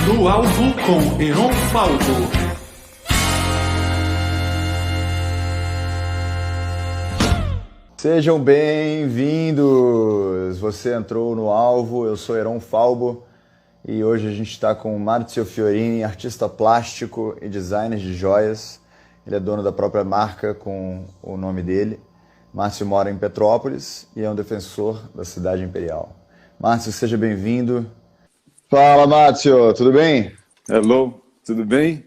No Alvo com Heron Falco. Sejam bem-vindos! Você entrou no Alvo, eu sou Heron Falbo e hoje a gente está com o Márcio Fiorini, artista plástico e designer de joias. Ele é dono da própria marca com o nome dele. Márcio mora em Petrópolis e é um defensor da cidade imperial. Márcio, seja bem-vindo. Fala, Márcio, tudo bem? Hello, tudo bem?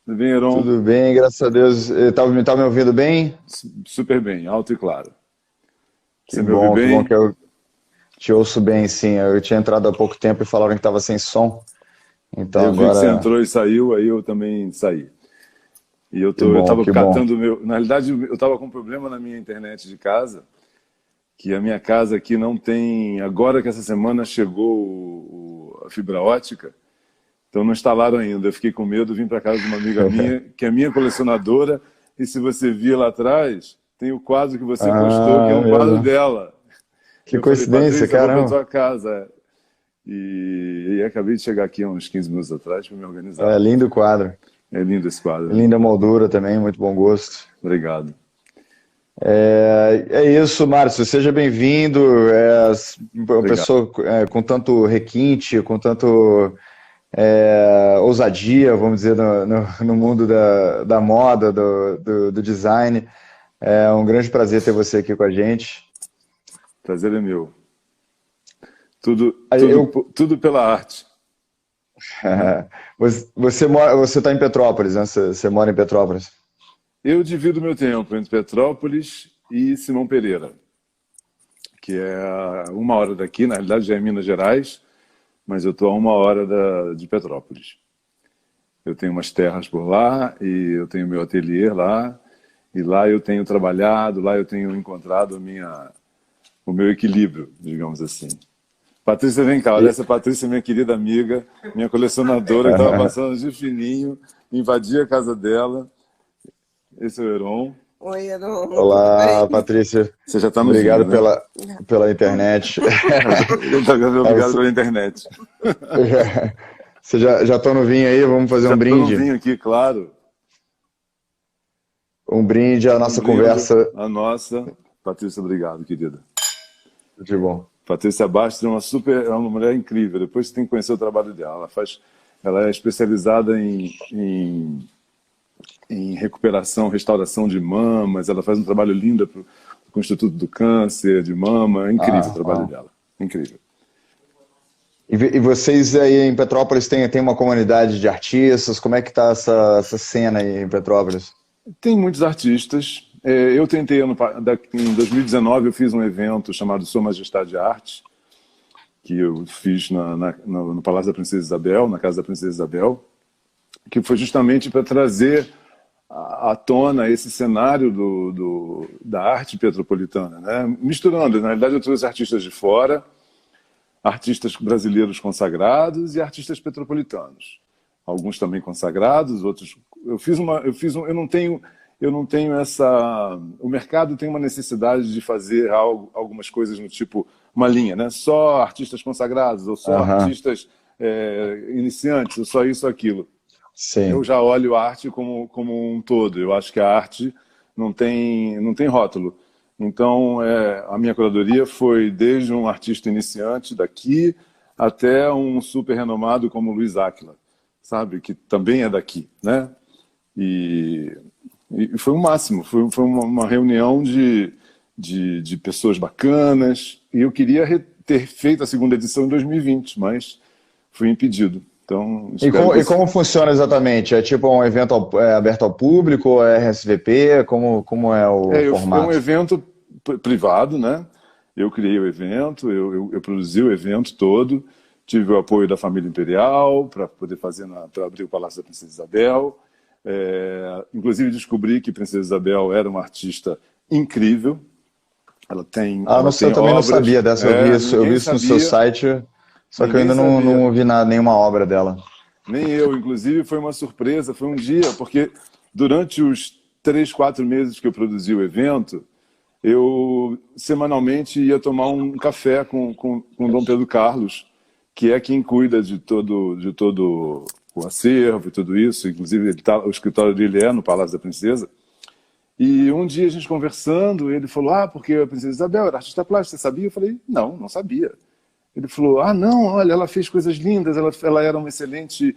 Tudo bem, Heron? Tudo bem, graças a Deus. Tá me ouvindo bem? Super bem, alto e claro. Você me ouve bem? Que bom que eu te ouço bem, sim. Eu tinha entrado há pouco tempo e falaram que estava sem som. Então eu agora... vi que você entrou e saiu, aí eu também saí. E eu estava catando o meu... Na realidade, eu estava com um problema na minha internet de casa, que a minha casa aqui não tem... Agora que essa semana chegou a fibra ótica, então não instalaram ainda. Eu fiquei com medo, vim para casa de uma amiga minha, que é minha colecionadora, e se você vir lá atrás, tem o quadro que você postou, que é um quadro dela. Que coincidência, caramba. Eu vou pra tua casa. E acabei de chegar aqui há uns 15 minutos atrás para me organizar. É lindo o quadro. É lindo esse quadro. Linda moldura também, muito bom gosto. Obrigado. É isso, Márcio, seja bem-vindo. Uma pessoa com tanto requinte, com tanto ousadia, vamos dizer, no mundo da moda, do design. É um grande prazer ter você aqui com a gente. Prazer é meu. Tudo pela arte. Você está em Petrópolis, né? Você mora em Petrópolis. Eu divido meu tempo entre Petrópolis e Simão Pereira, que é 1 hora daqui, na realidade já é Minas Gerais, mas eu estou a 1 hora de Petrópolis. Eu tenho umas terras por lá e eu tenho meu ateliê lá, e lá eu tenho trabalhado, lá eu tenho encontrado o meu equilíbrio, digamos assim. Patrícia, vem cá, olha essa Patrícia, minha querida amiga, minha colecionadora, que estava passando de fininho, invadi a casa dela. Esse é o Heron. Oi, Heron. Olá, Patrícia. Você já está no Obrigado vídeo, né? pela internet. Obrigado pela internet. Você já está no vinho aí? Vamos fazer um brinde. Já estou no vinho aqui, claro. Um brinde à nossa conversa. A nossa. Patrícia, obrigado, querida. De bom. Patrícia Bastos é uma mulher incrível. Depois você tem que conhecer o trabalho dela. Ela é especializada em recuperação, restauração de mamas. Ela faz um trabalho lindo com o Instituto do Câncer de Mama. É incrível o trabalho dela. Incrível. E vocês aí em Petrópolis têm uma comunidade de artistas? Como é que está essa cena aí em Petrópolis? Tem muitos artistas. Eu tentei, em 2019, eu fiz um evento chamado Sua Majestade Arte, que eu fiz no Palácio da Princesa Isabel, na Casa da Princesa Isabel, que foi justamente para trazer à tona esse cenário da arte petropolitana, né? Misturando, na realidade eu trouxe artistas de fora, artistas brasileiros consagrados e artistas petropolitanos. Alguns também consagrados, outros... Eu não tenho essa... O mercado tem uma necessidade de fazer algumas coisas no tipo, uma linha, né? Só artistas consagrados, ou só artistas iniciantes, ou só isso ou aquilo. Sim. Eu já olho a arte como um todo. Eu acho que a arte não tem rótulo. Então, a minha curadoria foi desde um artista iniciante daqui até um super renomado como Luiz Áquila, sabe? Que também é daqui, né? E foi o máximo, foi uma reunião de pessoas bacanas, e eu queria ter feito a segunda edição em 2020, mas fui impedido. Então, e como funciona exatamente? É tipo um evento aberto ao público, ou é RSVP? Como é o formato? É um evento privado, né? Eu criei o evento, eu produzi o evento todo, tive o apoio da família imperial para poder para abrir o Palácio da Princesa Isabel. Inclusive descobri que Princesa Isabel era uma artista incrível. Ela tem eu também não sabia dessa. Eu vi isso no seu site, só que eu ainda não vi nenhuma obra dela. Nem eu, inclusive foi uma surpresa, foi um dia, porque durante os 3, 4 meses que eu produzi o evento, eu semanalmente ia tomar um café com Dom Pedro Carlos, que é quem cuida de todo o acervo e tudo isso. Inclusive, o escritório dele é no Palácio da Princesa. E um dia a gente conversando, ele falou, porque a Princesa Isabel era artista plástica, você sabia? Eu falei, não sabia. Ele falou, não, olha, ela fez coisas lindas, ela era uma excelente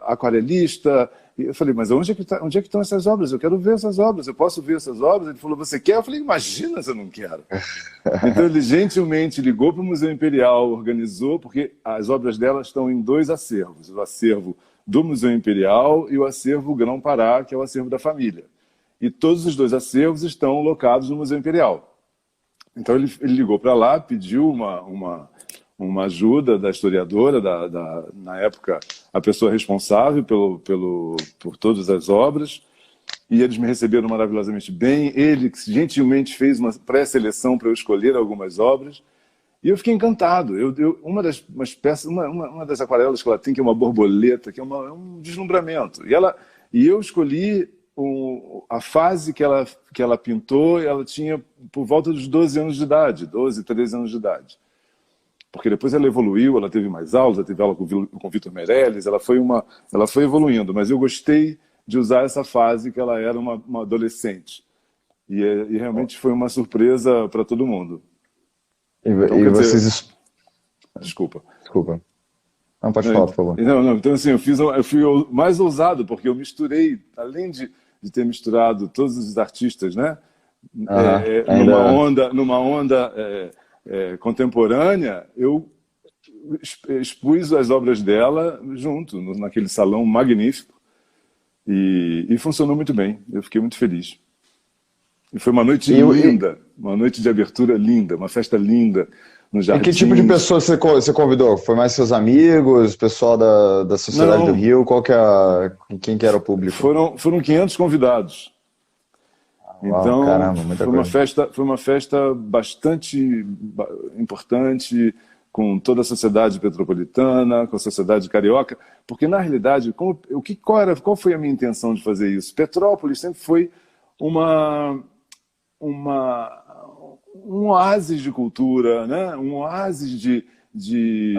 aquarelista. E eu falei, mas onde é que estão essas obras? Eu quero ver essas obras, eu posso ver essas obras? Ele falou, você quer? Eu falei, imagina se eu não quero. Então ele gentilmente ligou para o Museu Imperial, organizou, porque as obras dela estão em 2 acervos, o acervo do Museu Imperial e o acervo Grão-Pará, que é o acervo da família. E todos os 2 acervos estão locados no Museu Imperial. Então ele ligou para lá, pediu uma ajuda da historiadora, na época, a pessoa responsável por todas as obras, e eles me receberam maravilhosamente bem. Ele gentilmente fez uma pré-seleção para eu escolher algumas obras, e eu fiquei encantado. Uma das aquarelas que ela tem, que é uma borboleta, que é um deslumbramento, e eu escolhi a fase que ela pintou. Ela tinha por volta dos 12 anos de idade, 12, 13 anos de idade. Porque depois ela evoluiu, ela teve mais aulas, ela teve aula com o Vitor Meirelles, ela foi evoluindo, mas eu gostei de usar essa fase que ela era uma adolescente. E realmente foi uma surpresa para todo mundo. Então, e vocês... Desculpa. Não, pode falar, por favor. Então, assim, eu fui mais ousado, porque eu misturei, além de ter misturado todos os artistas, né? Numa onda contemporânea, eu expus as obras dela junto, naquele salão magnífico, e funcionou muito bem. Eu fiquei muito feliz. E foi uma noite linda, uma noite de abertura linda, uma festa linda no jardim. E que tipo de pessoa você convidou? Foi mais seus amigos, pessoal da Sociedade do Rio? Quem que era o público? Foram 500 convidados. Então, caramba, muita coisa. Foi uma festa bastante importante, com toda a sociedade petropolitana, com a sociedade carioca, porque, na realidade, qual foi a minha intenção de fazer isso? Petrópolis sempre foi um oásis de cultura, né? Um oásis de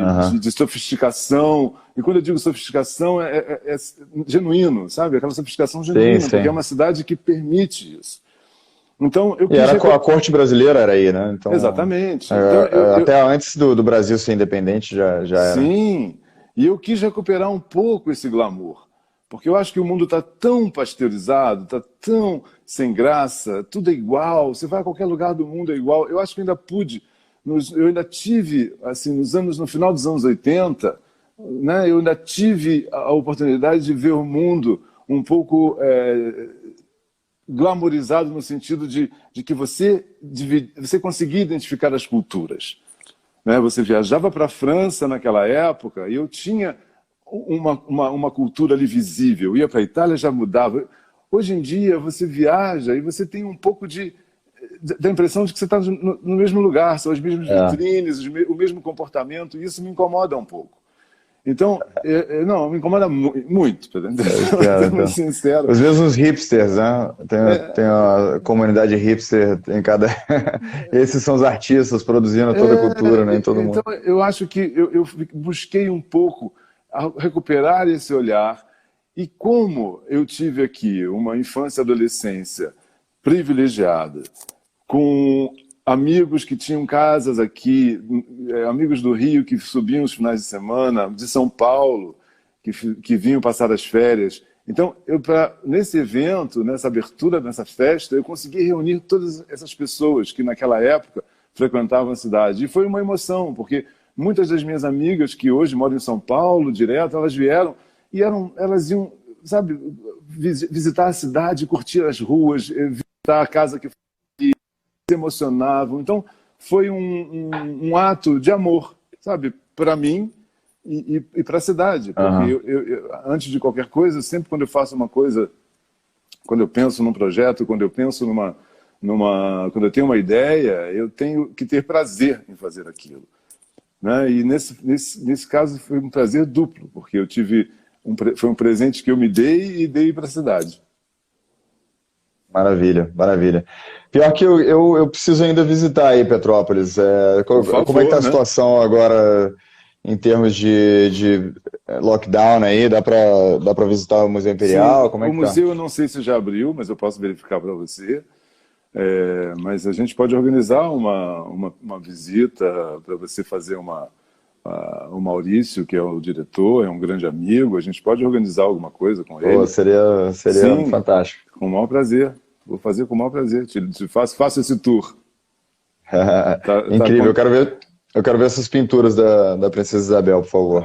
sofisticação. E quando eu digo sofisticação, é genuíno, sabe? Aquela sofisticação genuína, sim. porque é uma cidade que permite isso. Então, a corte brasileira era aí, né? Então, exatamente. Até antes do Brasil ser independente já era. Sim, e eu quis recuperar um pouco esse glamour. Porque eu acho que o mundo está tão pasteurizado, está tão sem graça, tudo é igual, você vai a qualquer lugar do mundo é igual. Eu acho que eu ainda tive, assim, no final dos anos 80, né, eu ainda tive a oportunidade de ver o mundo um pouco glamourizado, no sentido de que você conseguia identificar as culturas. Né? Você viajava para a França naquela época e eu tinha uma cultura ali visível. Ia para a Itália, já mudava. Hoje em dia, você viaja e você tem um pouco da impressão de que você está no mesmo lugar, são as mesmas vitrines, o mesmo comportamento, e isso me incomoda um pouco. Então, não, me incomoda muito, sendo sincero. Os mesmos hipsters, né? Tem a comunidade hipster em cada... Esses são os artistas produzindo toda a cultura, né, em todo mundo. Então, eu acho que eu busquei um pouco recuperar esse olhar, e como eu tive aqui uma infância e adolescência privilegiada, com amigos que tinham casas aqui, amigos do Rio que subiam os finais de semana, de São Paulo, que vinham passar as férias. Então, nesse evento, nessa abertura, nessa festa, eu consegui reunir todas essas pessoas que naquela época frequentavam a cidade. E foi uma emoção, porque muitas das minhas amigas que hoje moram em São Paulo, direto, elas vieram e elas iam, sabe, visitar a cidade, curtir as ruas, visitar a casa que se emocionavam. Então, foi um ato de amor, sabe, para mim e para a cidade. Porque antes de qualquer coisa, sempre quando eu faço uma coisa, quando eu penso num projeto, quando eu penso quando eu tenho uma ideia, eu tenho que ter prazer em fazer aquilo. Né? E nesse caso foi um prazer duplo, porque foi um presente que eu me dei e dei para a cidade. Maravilha, maravilha. Pior que eu preciso ainda visitar aí Petrópolis. Como é que está a situação agora em termos de lockdown aí? Dá para visitar o Museu Sim, Imperial? Como é o que tá? museu eu não sei se já abriu, mas eu posso verificar para você. Mas a gente pode organizar uma visita para você fazer o Maurício, que é o diretor, é um grande amigo. A gente pode organizar alguma coisa com Pô, ele. seria Sim, fantástico. com o maior prazer. Vou fazer com o maior prazer. Faço esse tour. Tá, Incrível. Eu quero ver essas pinturas da Princesa Isabel, por favor.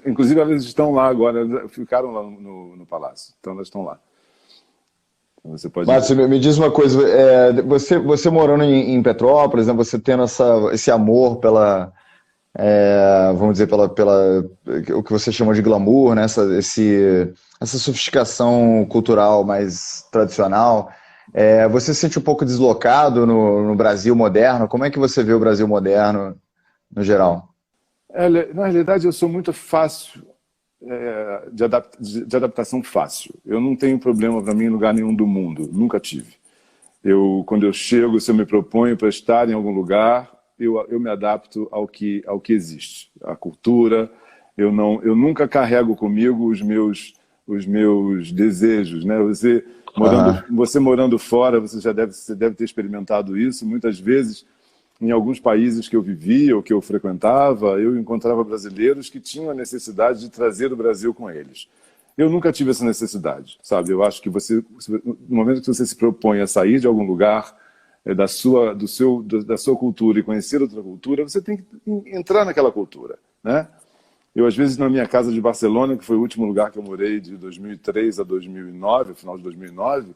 inclusive, elas estão lá agora, ficaram lá no palácio. Então, elas estão lá. Então, você pode ver. Márcio, me diz uma coisa. Você morando em Petrópolis, né, você tendo esse amor vamos dizer, o que você chama de glamour, né? Essa sofisticação cultural mais tradicional. Você se sente um pouco deslocado no Brasil moderno? Como é que você vê o Brasil moderno no geral? Na realidade, eu sou muito fácil, de adaptação fácil. Eu não tenho problema para mim em lugar nenhum do mundo, nunca tive. Quando eu chego, se eu me proponho para estar em algum lugar, eu me adapto ao que existe, à cultura. Eu nunca carrego comigo os meus desejos, né? Aham. Você morando fora, você deve ter experimentado isso. Muitas vezes, em alguns países que eu vivia ou que eu frequentava, eu encontrava brasileiros que tinham a necessidade de trazer o Brasil com eles. Eu nunca tive essa necessidade, sabe? Eu acho que no momento que você se propõe a sair de algum lugar, da sua cultura e conhecer outra cultura, você tem que entrar naquela cultura, né? Eu, às vezes, na minha casa de Barcelona, que foi o último lugar que eu morei de 2003 a 2009, final de 2009,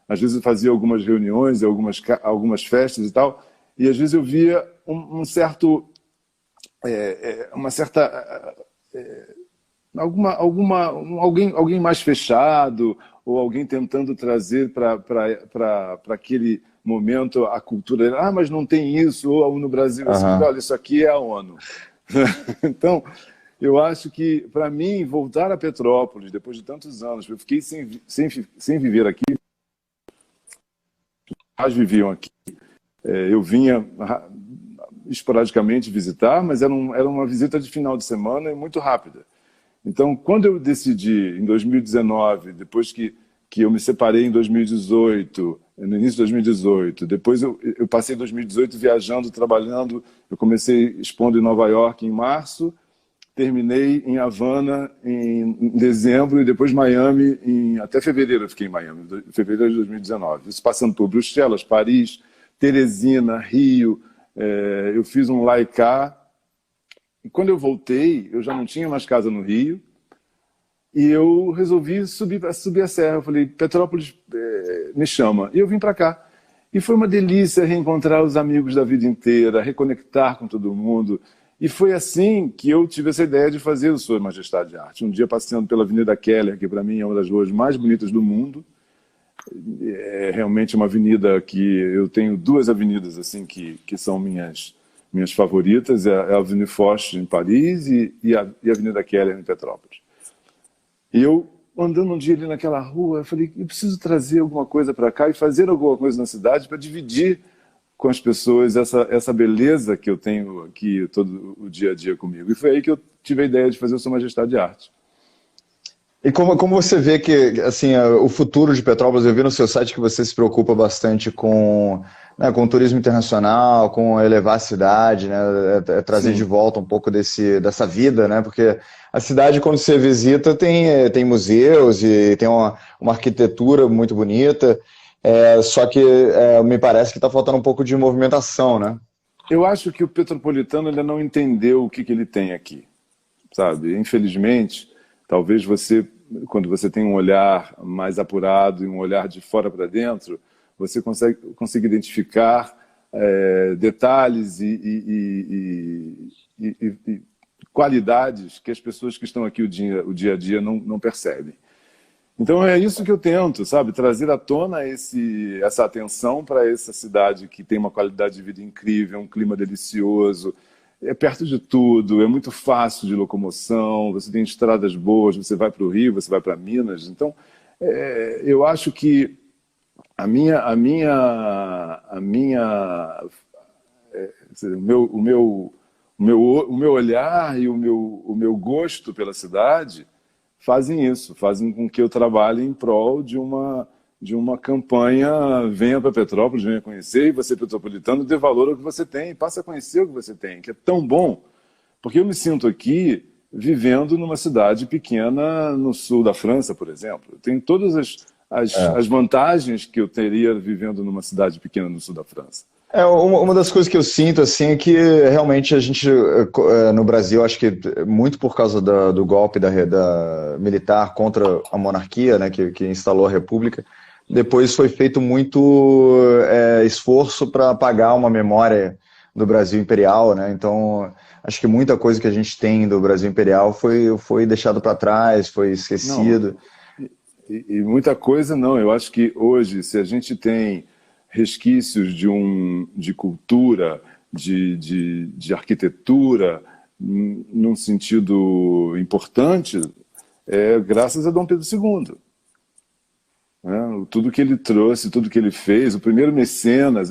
às vezes eu fazia algumas reuniões, algumas festas e tal, e às vezes eu via uma certa alguém mais fechado, ou alguém tentando trazer para aquele momento a cultura. Mas não tem isso, ou no Brasil assim. Aham. Olha, isso aqui é a ONU. Então, eu acho que, para mim, voltar a Petrópolis, depois de tantos anos, eu fiquei sem viver aqui, mas viviam aqui. Eu vinha esporadicamente visitar, mas era uma visita de final de semana e muito rápida. Então, quando eu decidi, em 2019, depois que eu me separei em 2018, no início de 2018, depois eu passei 2018 viajando, trabalhando, eu comecei expondo em Nova York em março, terminei em Havana em dezembro e depois Miami, até fevereiro eu fiquei em Miami, fevereiro de 2019. Isso passando por Bruxelas, Paris, Teresina, Rio, eu fiz um lá e cá. E quando eu voltei, eu já não tinha mais casa no Rio, e eu resolvi subir a serra. Eu falei, Petrópolis me chama. E eu vim para cá. E foi uma delícia reencontrar os amigos da vida inteira, reconectar com todo mundo. E foi assim que eu tive essa ideia de fazer o Sua Majestade de Arte. Um dia passeando pela Avenida Keller, que para mim é uma das ruas mais bonitas do mundo. É realmente uma avenida que eu tenho duas avenidas assim que são minhas favoritas, é a Avenida Foch em Paris e a Avenida Keller em Petrópolis. E eu, andando um dia ali naquela rua, eu falei, eu preciso trazer alguma coisa para cá e fazer alguma coisa na cidade para dividir com as pessoas essa beleza que eu tenho aqui todo o dia a dia comigo. E foi aí que eu tive a ideia de fazer o Sua Majestade de Arte. E como você vê que assim, o futuro de Petrópolis, eu vi no seu site que você se preocupa bastante com o turismo internacional, com elevar a cidade, né, trazer de Sim. volta um pouco dessa vida, né, porque a cidade, quando você visita, tem museus e tem uma arquitetura muito bonita, só que me parece que está faltando um pouco de movimentação, né? Eu acho que o petropolitano ainda não entendeu o que ele tem aqui, sabe? Infelizmente, talvez quando você tem um olhar mais apurado e um olhar de fora para dentro, você consegue identificar detalhes e qualidades que as pessoas que estão aqui o dia a dia não percebem. Então é isso que eu tento, sabe? Trazer à tona essa atenção para essa cidade que tem uma qualidade de vida incrível, um clima delicioso, é perto de tudo, é muito fácil de locomoção, você tem estradas boas, você vai para o Rio, você vai para Minas. Então, eu acho que a minha, o o meu olhar e o meu gosto pela cidade fazem isso, fazem com que eu trabalhe em prol de uma campanha. Venha para Petrópolis, venha conhecer, e você, petropolitano, dê valor ao que você tem, passe a conhecer o que você tem, que é tão bom. Porque eu me sinto aqui vivendo numa cidade pequena no sul da França, por exemplo. Eu tenho todas as vantagens que eu teria vivendo numa cidade pequena no sul da França. Uma das coisas que eu sinto assim é que realmente a gente no Brasil, acho que muito por causa do golpe da militar contra a monarquia, né, que instalou a República, depois foi feito muito esforço para apagar uma memória do Brasil imperial, né? Então acho que muita coisa que a gente tem do Brasil imperial foi deixado para trás, foi esquecido. Não, e muita coisa não. Eu acho que hoje, se a gente tem resquícios de cultura, de arquitetura, num sentido importante, graças a Dom Pedro II. Tudo que ele trouxe, tudo que ele fez, o primeiro mecenas,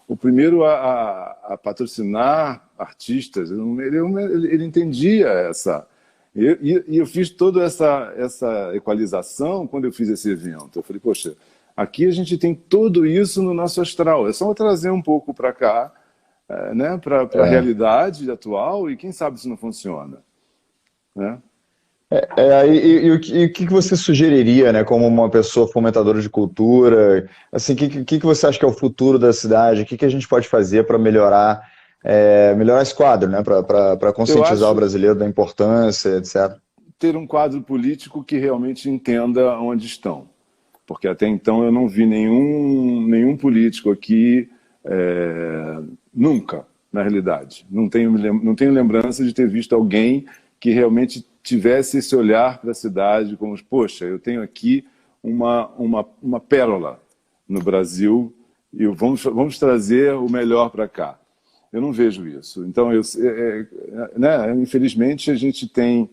o primeiro a patrocinar artistas, ele entendia essa. E eu fiz toda essa equalização quando eu fiz esse evento. Eu falei, poxa, aqui a gente tem tudo isso no nosso astral. É só trazer um pouco para cá, né, para a realidade atual, e quem sabe se não funciona. Né? E o que você sugeriria, né, como uma pessoa fomentadora de cultura? Assim, o que você acha que é o futuro da cidade? O que a gente pode fazer para melhorar esse quadro, né, para conscientizar o brasileiro da importância, etc. Ter um quadro político que realmente entenda onde estão. Porque até então eu não vi nenhum político aqui, nunca, na realidade. Não tenho lembrança de ter visto alguém que realmente tivesse esse olhar para a cidade, como, poxa, eu tenho aqui uma pérola no Brasil e vamos trazer o melhor para cá. Eu não vejo isso. Então, né, infelizmente, a gente tem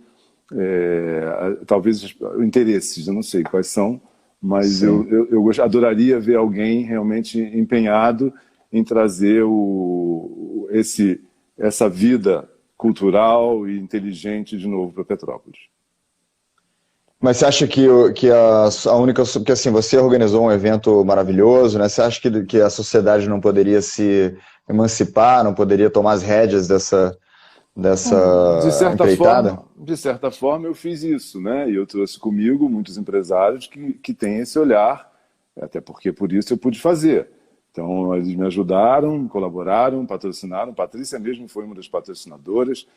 talvez interesses, eu não sei quais são, mas eu adoraria ver alguém realmente empenhado em trazer essa vida cultural e inteligente de novo para Petrópolis. Mas você acha que a única... Porque assim, você organizou um evento maravilhoso, né? Você acha que a sociedade não poderia se emancipar, não poderia tomar as rédeas dessa empreitada? De certa forma eu fiz isso, né? E eu trouxe comigo muitos empresários que têm esse olhar, até porque por isso eu pude fazer. Então, eles me ajudaram, colaboraram, patrocinaram. Patrícia mesmo foi uma das patrocinadoras.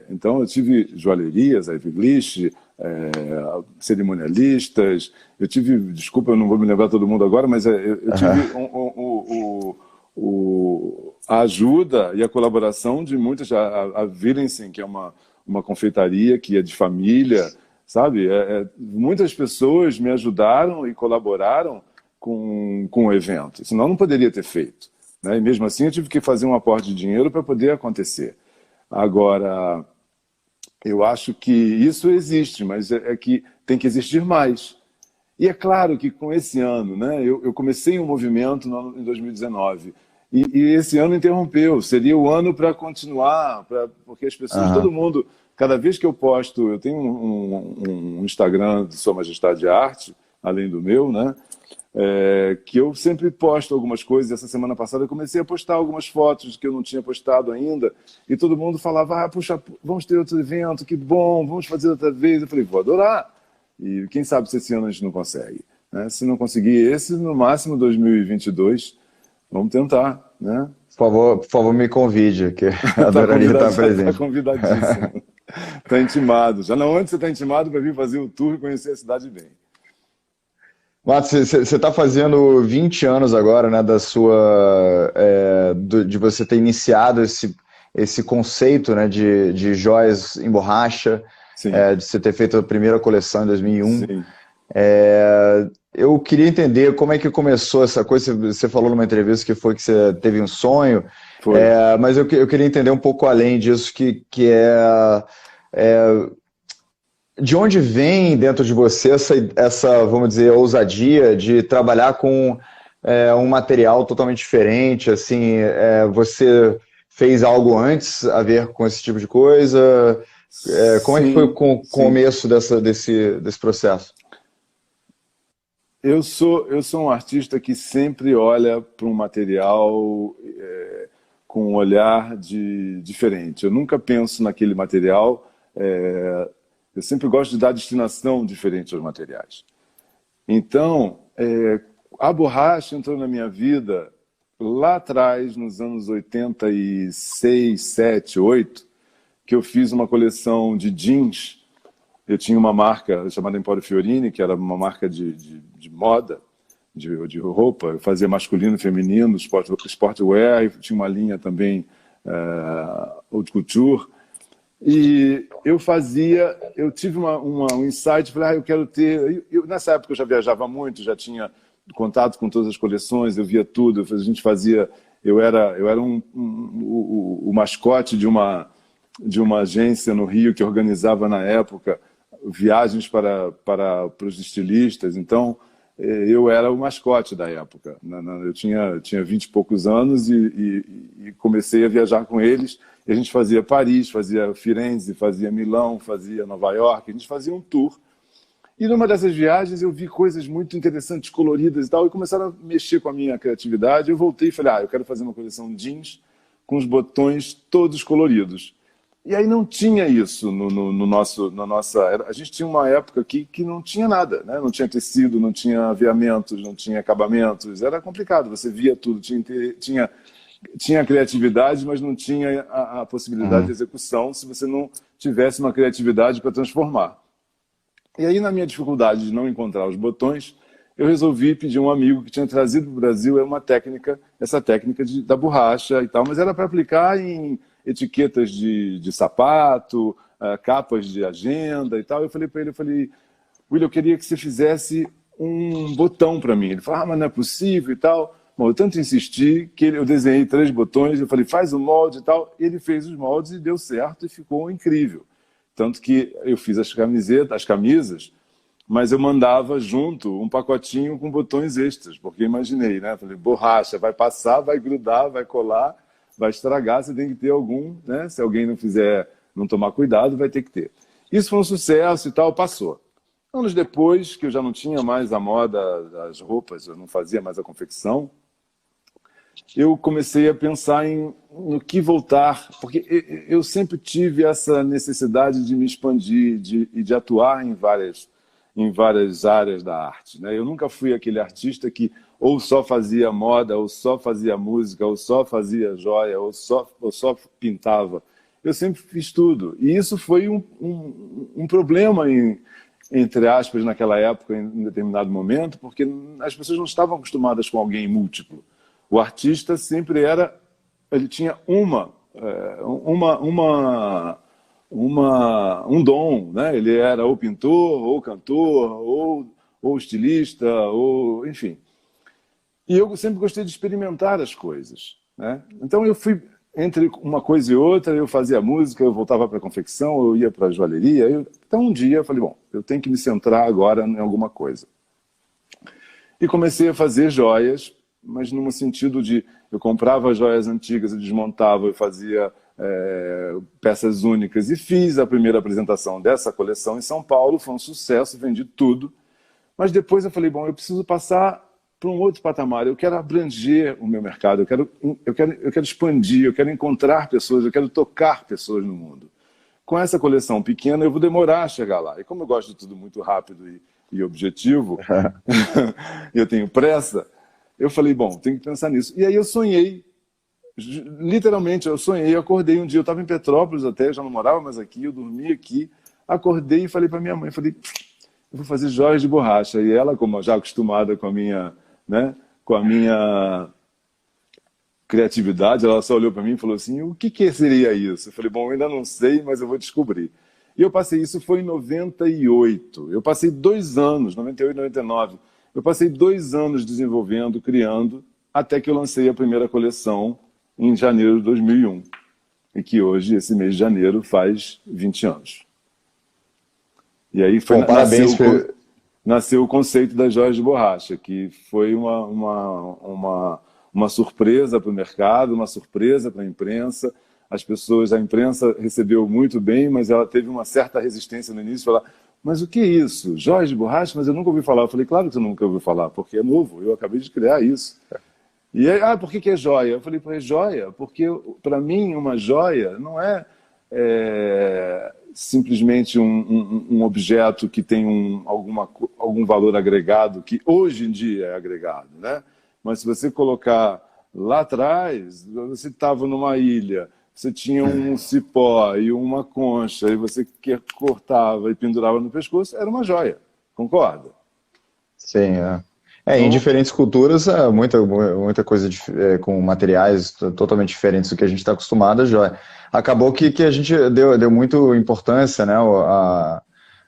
Então, eu tive joalherias, a Ivy cerimonialistas. Eu tive, desculpa, eu não vou me lembrar todo mundo agora, mas eu tive a ajuda e a colaboração de muitas. A Vilensen, que é uma confeitaria que é de família, sabe? Muitas pessoas me ajudaram e colaboraram com o evento, senão não poderia ter feito, né? E mesmo assim eu tive que fazer um aporte de dinheiro para poder acontecer. Agora, eu acho que isso existe, mas é que tem que existir mais. E é claro que com esse ano, né, eu comecei um movimento em 2019, e esse ano interrompeu, seria o ano para continuar, porque as pessoas, todo mundo, cada vez que eu posto, eu tenho um Instagram de Sua Majestade Arte, além do meu, né? Que eu sempre posto algumas coisas. Essa semana passada eu comecei a postar algumas fotos que eu não tinha postado ainda, e todo mundo falava, puxa, vamos ter outro evento, que bom, vamos fazer outra vez. Eu falei, vou adorar, e quem sabe se esse ano a gente não consegue, né? Se não conseguir esse, no máximo 2022, vamos tentar, né? Por favor, me convide, que eu adoraria estar presente. Está convidadíssimo. Está intimado. Já não, antes você está intimado para vir fazer o tour e conhecer a cidade bem. Matos, você está fazendo 20 anos agora, né, de você ter iniciado esse conceito, né, de joias em borracha, de você ter feito a primeira coleção em 2001. Sim. Eu queria entender como é que começou essa coisa. Você falou numa entrevista que você teve um sonho, mas eu queria entender um pouco além disso, de onde vem dentro de você essa, vamos dizer, ousadia de trabalhar com um material totalmente diferente? Assim, você fez algo antes a ver com esse tipo de coisa? Como é que foi Sim, o sim. começo desse processo? Eu sou um artista que sempre olha para um material com um olhar diferente. Eu nunca penso naquele material. Eu sempre gosto de dar destinação diferente aos materiais. Então, a borracha entrou na minha vida lá atrás, nos anos 86, 7, 8, que eu fiz uma coleção de jeans. Eu tinha uma marca chamada Emporio Fiorini, que era uma marca de moda, de roupa. Eu fazia masculino, feminino, sportwear, e tinha uma linha também haute couture. E eu tive um insight, falei, eu quero ter... Nessa época eu já viajava muito, já tinha contato com todas as coleções, eu via tudo, a gente fazia... Eu era o mascote de uma agência no Rio que organizava na época viagens para os estilistas. Então, eu era o mascote da época. Eu tinha 20 e poucos anos e comecei a viajar com eles. E a gente fazia Paris, fazia Firenze, fazia Milão, fazia Nova York. A gente fazia um tour. E numa dessas viagens eu vi coisas muito interessantes, coloridas e tal, e começaram a mexer com a minha criatividade. Eu voltei e falei, eu quero fazer uma coleção jeans com os botões todos coloridos. E aí não tinha isso na nossa... A gente tinha uma época aqui que não tinha nada, né? Não tinha tecido, não tinha aviamentos, não tinha acabamentos. Era complicado, você via tudo. Tinha criatividade, mas não tinha a possibilidade de execução se você não tivesse uma criatividade para transformar. E aí, na minha dificuldade de não encontrar os botões, eu resolvi pedir a um amigo que tinha trazido para o Brasil essa técnica da borracha e tal, mas era para aplicar em etiquetas de sapato, capas de agenda e tal. Eu falei para ele, William, eu queria que você fizesse um botão para mim. Ele falou, mas não é possível e tal. Bom, eu tanto insisti que eu desenhei 3 botões, eu falei, faz o molde e tal. Ele fez os moldes e deu certo e ficou incrível. Tanto que eu fiz as camisas, mas eu mandava junto um pacotinho com botões extras, porque imaginei, né? Falei, borracha, vai passar, vai grudar, vai colar, vai estragar, você tem que ter algum, né? Se alguém não tomar cuidado, vai ter que ter. Isso foi um sucesso e tal, passou. Anos depois, que eu já não tinha mais a moda das roupas, eu não fazia mais a confecção, eu comecei a pensar no que voltar, porque eu sempre tive essa necessidade de me expandir e de atuar em várias áreas da arte, né? Eu nunca fui aquele artista que ou só fazia moda, ou só fazia música, ou só fazia joia, ou só pintava. Eu sempre fiz tudo. E isso foi um problema, entre aspas, naquela época, em um determinado momento, porque as pessoas não estavam acostumadas com alguém múltiplo. O artista sempre ele tinha um dom, né? Ele era ou pintor, ou cantor, ou estilista, ou enfim. E eu sempre gostei de experimentar as coisas, né? Então eu fui entre uma coisa e outra, eu fazia música, eu voltava para a confecção, eu ia para a joalheria. Então um dia eu falei, bom, eu tenho que me centrar agora em alguma coisa. E comecei a fazer joias, mas no sentido de eu comprava joias antigas, eu desmontava, eu fazia peças únicas e fiz a primeira apresentação dessa coleção em São Paulo, foi um sucesso, vendi tudo. Mas depois eu falei, bom, eu preciso passar para um outro patamar, eu quero abranger o meu mercado, eu quero expandir, eu quero encontrar pessoas, eu quero tocar pessoas no mundo. Com essa coleção pequena eu vou demorar a chegar lá. E como eu gosto de tudo muito rápido e objetivo, eu tenho pressa, eu falei, bom, tenho que pensar nisso. E aí eu sonhei, literalmente eu sonhei, eu acordei um dia, eu estava em Petrópolis até, eu já não morava mais aqui, eu dormi aqui, acordei e falei para minha mãe, eu vou fazer joias de borracha. E ela, como já acostumada com a minha, né, com a minha criatividade, ela só olhou para mim e falou assim, o que seria isso? Eu falei, bom, eu ainda não sei, mas eu vou descobrir. E eu passei, isso foi em 98, eu passei 2 anos, 98, 99, eu passei 2 anos desenvolvendo, criando, até que eu lancei a primeira coleção em janeiro de 2001. E que hoje, esse mês de janeiro, faz 20 anos. E aí Bom, parabéns. Nasceu o conceito das joias de borracha, que foi uma surpresa para o mercado, uma surpresa para a imprensa. A imprensa recebeu muito bem, mas ela teve uma certa resistência no início, falar, mas o que é isso? Joias de borracha? Mas eu nunca ouvi falar. Eu falei, claro que você nunca ouviu falar, porque é novo, eu acabei de criar isso. E aí, por que é joia? Eu falei, é joia, porque para mim uma joia não é, simplesmente um objeto que tem algum valor agregado, que hoje em dia é agregado, né? Mas se você colocar lá atrás, você estava numa ilha, você tinha um cipó e uma concha, e você cortava e pendurava no pescoço, era uma joia, concorda? Sim, em diferentes culturas, muita coisa com materiais totalmente diferentes do que a gente está acostumado, a joia. Acabou que a gente deu muito importância, né,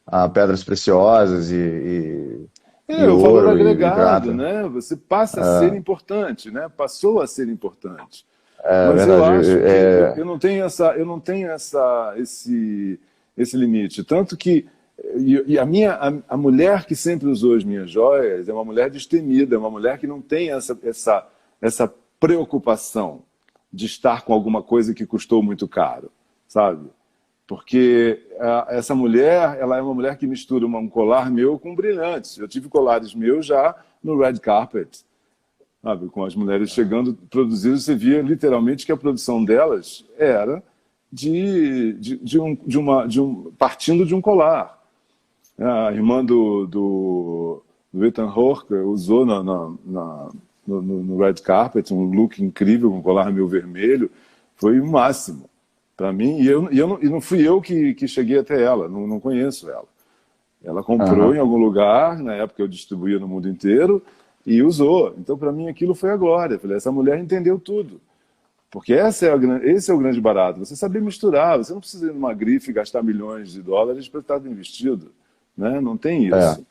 a pedras preciosas e o valor ouro agregado, e prata. né? Você passa a ser importante, né? Passou a ser importante. Mas verdade, eu acho que eu não tenho esse limite. Tanto que a mulher que sempre usou as minhas joias é uma mulher destemida, é uma mulher que não tem essa preocupação de estar com alguma coisa que custou muito caro, sabe? Porque essa mulher, ela é uma mulher que mistura um colar meu com brilhantes. Eu tive colares meus já no red carpet, sabe? Com as mulheres chegando, produzindo, você via literalmente que a produção delas era partindo de um colar. A irmã do Ethan Hawke usou no red carpet um look incrível, com um colar meu vermelho, foi o máximo para mim, e não fui eu que cheguei até ela, não conheço ela. Ela comprou em algum lugar, na época eu distribuía no mundo inteiro, e usou. Então, para mim, aquilo foi a glória. Eu falei, essa mulher entendeu tudo. Porque esse é o grande barato. Você saber misturar, você não precisa ir numa grife e gastar milhões de dólares para estar bem vestido. Né? Não tem isso.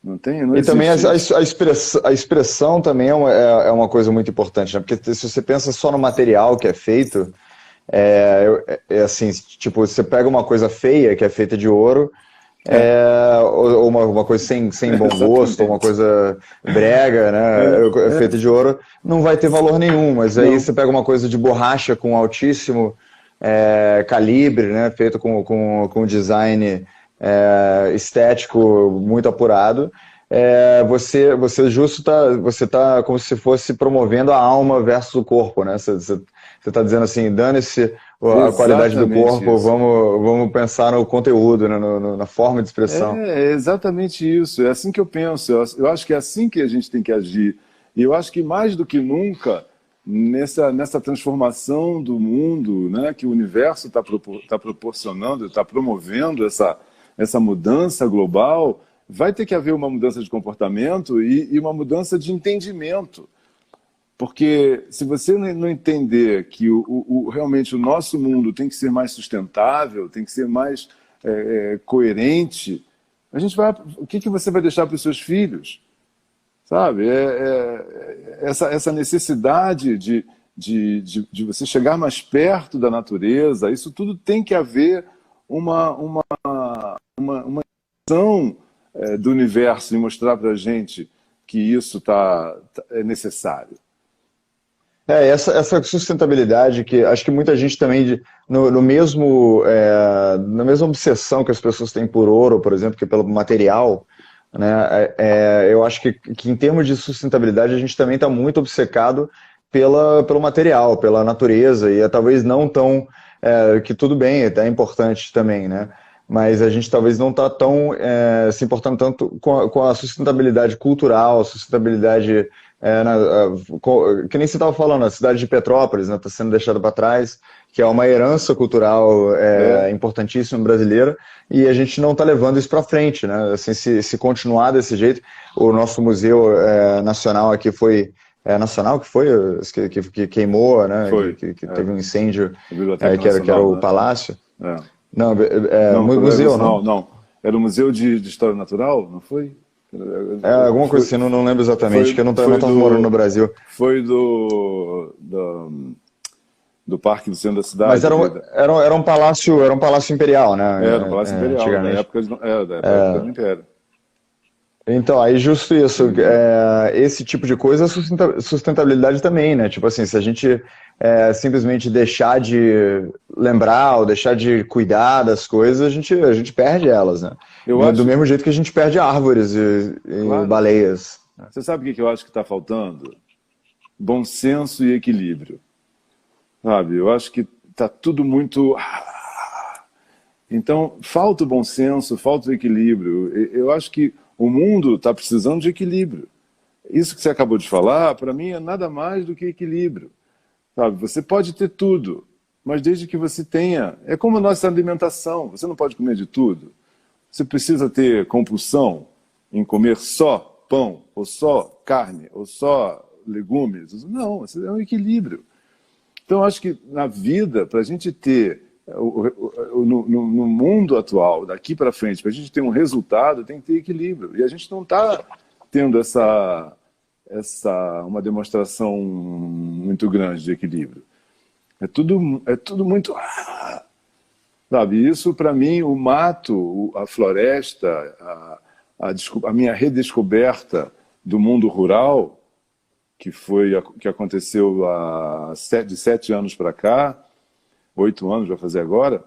Não e também a expressão também é uma coisa muito importante, né? Porque se você pensa só no material que é feito, assim, tipo, você pega uma coisa feia que é feita de ouro, ou uma coisa sem bom gosto, ou uma coisa brega, né, feita de ouro, não vai ter valor nenhum. Mas aí você pega uma coisa de borracha com altíssimo calibre, né, feito com design estético muito apurado, você tá como se fosse promovendo a alma versus o corpo, né? Você está dizendo assim, dane-se a qualidade do corpo, vamos pensar no conteúdo, né? Na forma de expressão. É exatamente isso, é assim que eu penso. Eu acho que é assim que a gente tem que agir. E eu acho que mais do que nunca, nessa transformação do mundo, né, que o universo está proporcionando, está promovendo essa mudança global, vai ter que haver uma mudança de comportamento e uma mudança de entendimento. Porque se você não entender que realmente o nosso mundo tem que ser mais sustentável, tem que ser mais coerente, o que você vai deixar para os seus filhos? Sabe? Essa necessidade de você chegar mais perto da natureza, isso tudo tem que haver uma ação do universo e mostrar para a gente que isso é necessário. Essa sustentabilidade que acho que muita gente também, na mesma obsessão que as pessoas têm por ouro, por exemplo, que é pelo material, né, eu acho que em termos de sustentabilidade a gente também está muito obcecado pelo material, pela natureza, e talvez não tão, que tudo bem, é importante também, né? Mas a gente talvez não está tão se importando tanto com a sustentabilidade cultural, a sustentabilidade, que nem você estava falando, a cidade de Petrópolis está sendo deixada para trás, que é uma herança cultural importantíssima brasileira, e a gente não está levando isso para frente, né? Assim, se continuar desse jeito, o nosso museu nacional aqui foi... nacional que foi? Que queimou, né? Que teve um incêndio, que era o Palácio. Não, museu, não? Não, era o Museu de História Natural, não foi? Alguma coisa assim, não lembro exatamente, que eu não estava morando no Brasil. Foi do Parque do Centro da Cidade. Mas era um palácio imperial, né? Era um palácio imperial, da época do Império. Então, aí justo isso, esse tipo de coisa é sustentabilidade também, né? Tipo assim, se a gente simplesmente deixar de lembrar ou deixar de cuidar das coisas, a gente perde elas, né? Eu Do acho, mesmo jeito que a gente perde árvores e claro, baleias. você sabe o que eu acho que está faltando? Bom senso e equilíbrio, sabe? Eu acho que está tudo muito... Então, falta o bom senso, falta o equilíbrio. Eu acho que o mundo está precisando de equilíbrio. Isso que você acabou de falar, para mim, é nada mais do que equilíbrio. Sabe? Você pode ter tudo, mas desde que você tenha... É como a nossa alimentação, você não pode comer de tudo. Você precisa ter compulsão em comer só pão, ou só carne, ou só legumes. Não, é um equilíbrio. Então, acho que na vida, para a gente ter, no mundo atual, daqui para frente, para a gente ter um resultado, tem que ter equilíbrio. E a gente não está tendo uma demonstração muito grande de equilíbrio. É tudo muito... Sabe, isso para mim, o mato, a floresta, a minha redescoberta do mundo rural, que aconteceu de 7 anos para cá, 8 anos vai fazer agora,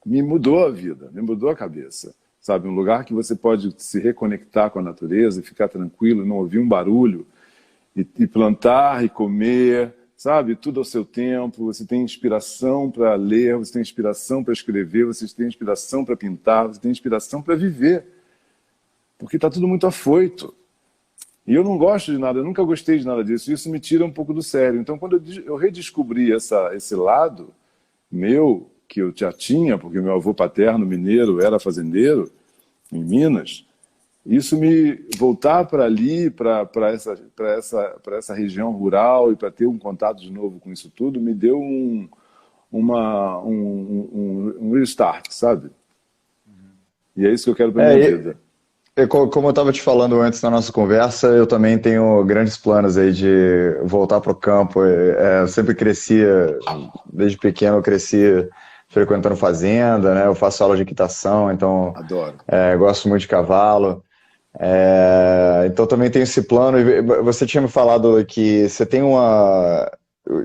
me mudou a vida, me mudou a cabeça. Sabe, um lugar que você pode se reconectar com a natureza e ficar tranquilo, não ouvir um barulho, e plantar e comer, sabe, tudo ao seu tempo. Você tem inspiração para ler, você tem inspiração para escrever, você tem inspiração para pintar, você tem inspiração para viver. Porque está tudo muito afoito. E eu não gosto de nada, eu nunca gostei de nada disso. Isso me tira um pouco do sério. Então, quando eu redescobri esse lado meu, que eu já tinha, porque meu avô paterno mineiro era fazendeiro em Minas, isso me voltar para ali, para essa região rural, e para ter um contato de novo com isso tudo, me deu um restart, sabe? E é isso que eu quero para minha vida. Como eu estava te falando antes na nossa conversa, eu também tenho grandes planos aí de voltar para o campo. Eu sempre crescia, desde pequeno eu cresci frequentando fazenda, né? Eu faço aula de equitação, então Adoro. Gosto muito de cavalo. Então também tenho esse plano. E você tinha me falado que você tem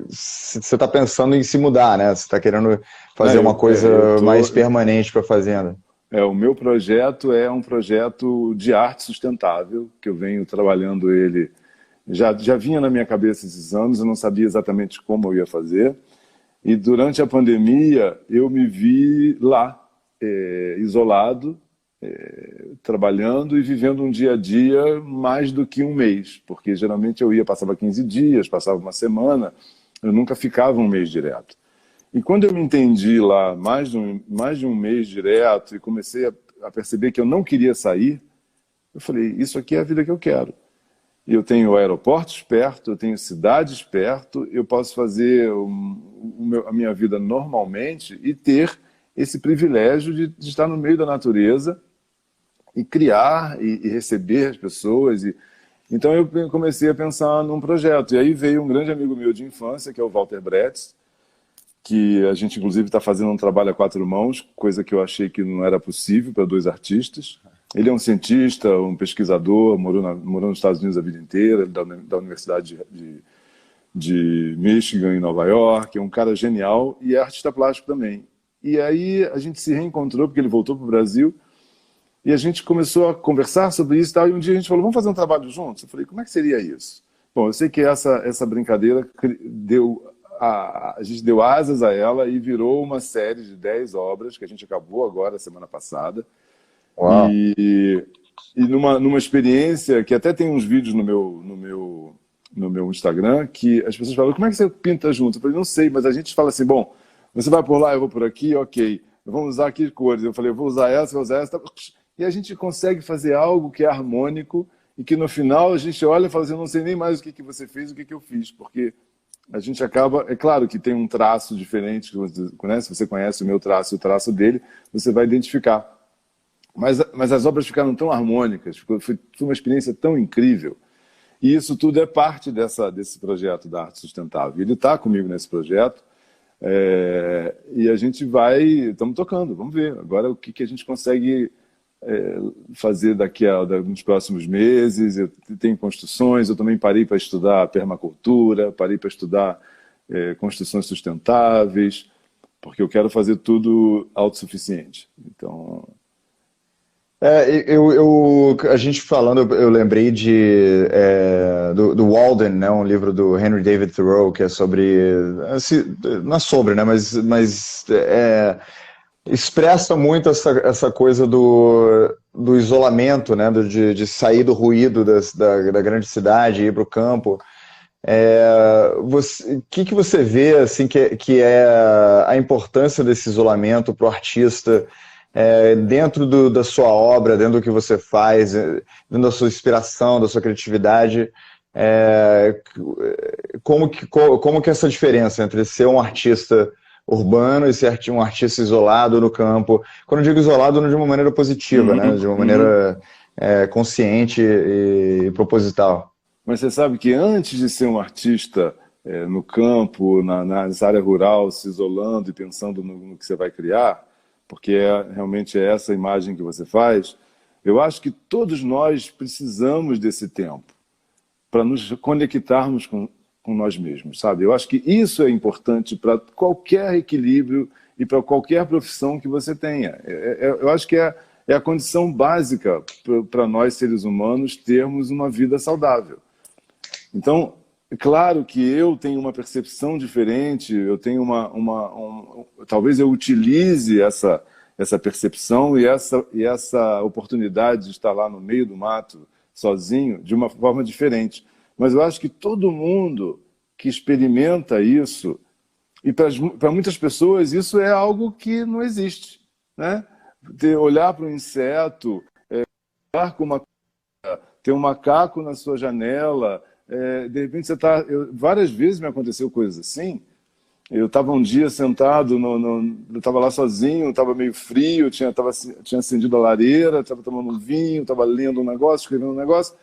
você está pensando em se mudar, né? Você está querendo fazer uma coisa mais permanente para a fazenda. O meu projeto é um projeto de arte sustentável, que eu venho trabalhando ele, já vinha na minha cabeça esses anos, eu não sabia exatamente como eu ia fazer, e durante a pandemia eu me vi lá, isolado, trabalhando e vivendo um dia a dia mais do que um mês, porque geralmente passava 15 dias, passava uma semana, eu nunca ficava um mês direto. E quando eu me entendi lá mais de um mês direto e comecei a perceber que eu não queria sair, eu falei, isso aqui é a vida que eu quero. E eu tenho aeroportos perto, eu tenho cidades perto, eu posso fazer a minha vida normalmente e ter esse privilégio de estar no meio da natureza e criar e receber as pessoas. Então eu comecei a pensar num projeto. E aí veio um grande amigo meu de infância, que é o Walter Bretz, que a gente, inclusive, está fazendo um trabalho a 4 mãos, coisa que eu achei que não era possível para 2 artistas. Ele é um cientista, um pesquisador, morou nos Estados Unidos a vida inteira, da Universidade de Michigan, em Nova York, é um cara genial e é artista plástico também. E aí a gente se reencontrou, porque ele voltou para o Brasil, e a gente começou a conversar sobre isso e tal, e um dia a gente falou, vamos fazer um trabalho juntos? Eu falei, como é que seria isso? Bom, eu sei que essa brincadeira a gente deu asas a ela e virou uma série de 10 obras que a gente acabou agora, semana passada. Uau. E numa experiência que até tem uns vídeos no meu Instagram, que as pessoas falam, como é que você pinta junto? Eu falei, não sei, mas a gente fala assim, bom, você vai por lá, eu vou por aqui, ok. Vamos usar aqui cores. Eu falei, eu vou usar essa, e a gente consegue fazer algo que é harmônico e que no final a gente olha e fala assim, eu não sei nem mais o que você fez, o que eu fiz, porque a gente acaba... É claro que tem um traço diferente, se você conhece o meu traço e o traço dele, você vai identificar. Mas as obras ficaram tão harmônicas, foi uma experiência tão incrível. E isso tudo é parte desse projeto da arte sustentável. Ele está comigo nesse projeto, e a gente estamos tocando, vamos ver agora o que a gente consegue fazer nos próximos meses. Eu tenho construções, eu também parei para estudar permacultura, parei para estudar construções sustentáveis, porque eu quero fazer tudo autossuficiente. Então... A gente falando, eu lembrei do Walden, né, um livro do Henry David Thoreau, que é sobre, assim, não é sobre, né, mas expressa muito essa coisa do isolamento, né, de sair do ruído da grande cidade e ir para o campo. O que você vê assim, que é a importância desse isolamento para o artista, dentro da sua obra, dentro do que você faz, dentro da sua inspiração, da sua criatividade? Como que essa diferença entre ser um artista urbano e ser um artista isolado no campo? Quando eu digo isolado, não de uma maneira positiva, né? De uma maneira consciente e proposital. Mas você sabe que antes de ser um artista no campo, na área rural, se isolando e pensando no que você vai criar, porque realmente é essa imagem que você faz, eu acho que todos nós precisamos desse tempo para nos conectarmos com nós mesmos, sabe? Eu acho que isso é importante para qualquer equilíbrio e para qualquer profissão que você tenha. Eu acho que é a condição básica para nós, seres humanos, termos uma vida saudável. Então, é claro que eu tenho uma percepção diferente, eu tenho talvez eu utilize essa percepção e essa oportunidade de estar lá no meio do mato, sozinho, de uma forma diferente. Mas eu acho que todo mundo que experimenta isso, e para muitas pessoas isso é algo que não existe, né? Olhar para um inseto, olhar com ter um macaco na sua janela, de repente você está... Várias vezes me aconteceu coisas assim. Eu estava um dia sentado, eu estava lá sozinho, estava meio frio, tinha acendido a lareira, estava tomando um vinho, estava lendo um negócio, escrevendo um negócio,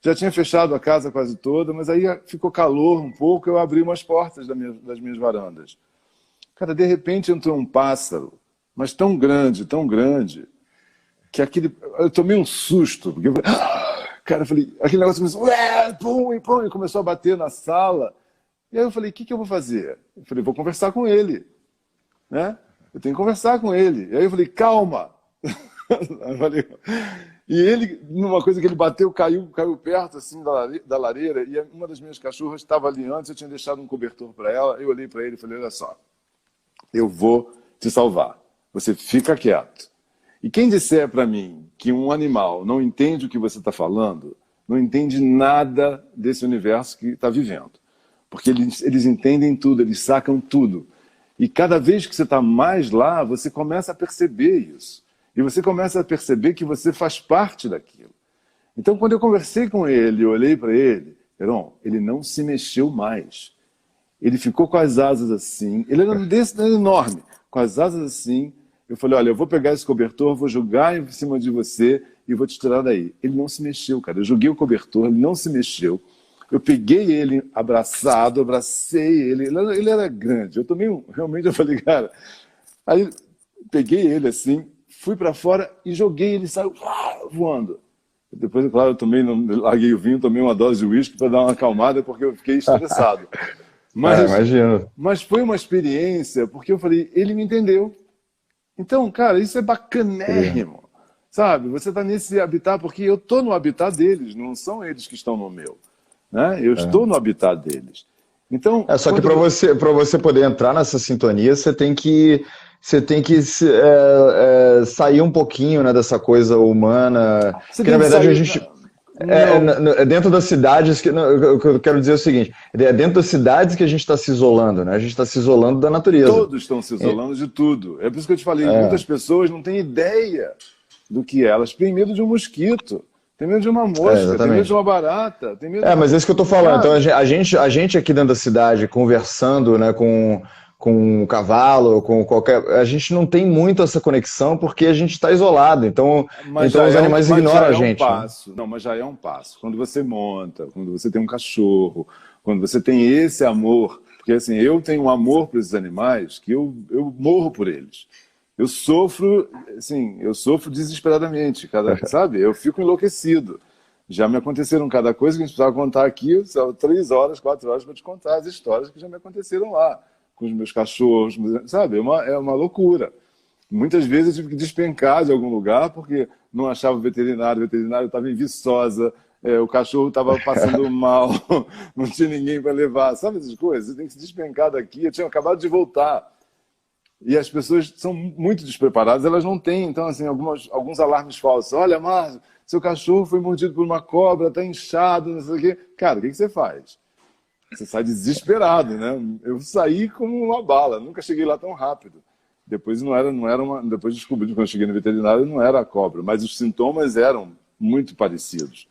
já tinha fechado a casa quase toda, mas aí ficou calor um pouco, eu abri umas portas das minhas varandas. Cara, de repente entrou um pássaro, mas tão grande, que eu tomei um susto, porque cara, eu falei, aquele negócio começou, pum, e começou a bater na sala. E aí eu falei, o que eu vou fazer? Eu falei, vou conversar com ele, né? Eu tenho que conversar com ele. E aí eu falei, calma. E ele, numa coisa que ele bateu, caiu perto assim da lareira, e uma das minhas cachorras estava ali antes, eu tinha deixado um cobertor para ela, eu olhei para ele e falei, olha só, eu vou te salvar, você fica quieto. E quem disser para mim que um animal não entende o que você está falando, não entende nada desse universo que está vivendo. Porque eles entendem tudo, eles sacam tudo. E cada vez que você está mais lá, você começa a perceber isso. E você começa a perceber que você faz parte daquilo. Então, quando eu conversei com ele, eu olhei para ele, Heron, ele não se mexeu mais. Ele ficou com as asas assim, ele era enorme, com as asas assim. Eu falei, olha, eu vou pegar esse cobertor, vou jogar em cima de você e vou te tirar daí. Ele não se mexeu, cara. Eu joguei o cobertor, ele não se mexeu. Eu peguei ele abraçado, abracei ele. Ele era grande. Eu tomei realmente, eu falei, cara... Aí peguei ele assim, fui para fora e joguei, ele saiu voando. Depois, claro, eu larguei o vinho, tomei uma dose de uísque para dar uma acalmada, porque eu fiquei estressado. Imagino. Mas foi uma experiência, porque eu falei, ele me entendeu. Então, cara, isso é bacanérrimo. Sabe? Você está nesse habitat, porque eu estou no habitat deles, não são eles que estão no meu. Né? Eu estou no habitat deles. Então, só que para você poder entrar nessa sintonia, você tem que sair um pouquinho, né, dessa coisa humana. Porque, na verdade, a gente... dentro das cidades, o que eu quero dizer é o seguinte, é dentro das cidades que a gente está se isolando, né? A gente está se isolando da natureza. Todos estão se isolando de tudo. É por isso que eu te falei, muitas pessoas não têm ideia do que é. Elas têm medo de um mosquito. Tem medo de uma mosca, tem medo de uma barata, tem medo mas é isso que eu estou falando. Então, a gente aqui dentro da cidade, conversando, né, com um cavalo, com qualquer... A gente não tem muito essa conexão porque a gente está isolado. Então os animais ignoram a gente. Não, mas já é um passo. Quando você monta, quando você tem um cachorro, quando você tem esse amor... Porque assim, eu tenho um amor por esses animais que eu morro por eles. Eu sofro assim, eu sofro desesperadamente, sabe? Eu fico enlouquecido. Já me aconteceram cada coisa que a gente precisava contar aqui, 3 horas, 4 horas para te contar as histórias que já me aconteceram lá, com os meus cachorros, sabe? É uma loucura. Muitas vezes eu tive que despencar de algum lugar porque não achava o veterinário estava em Viçosa, o cachorro estava passando mal, não tinha ninguém para levar, sabe essas coisas? Você tem que se despencar daqui. Eu tinha acabado de voltar. E as pessoas são muito despreparadas, elas não têm, então, assim, alguns alarmes falsos. Olha, Márcio, seu cachorro foi mordido por uma cobra, está inchado, não sei o quê. Cara, o que você faz? Você sai desesperado, né? Eu saí como uma bala, nunca cheguei lá tão rápido. Depois depois descobri quando eu cheguei no veterinário, não era a cobra, mas os sintomas eram muito parecidos.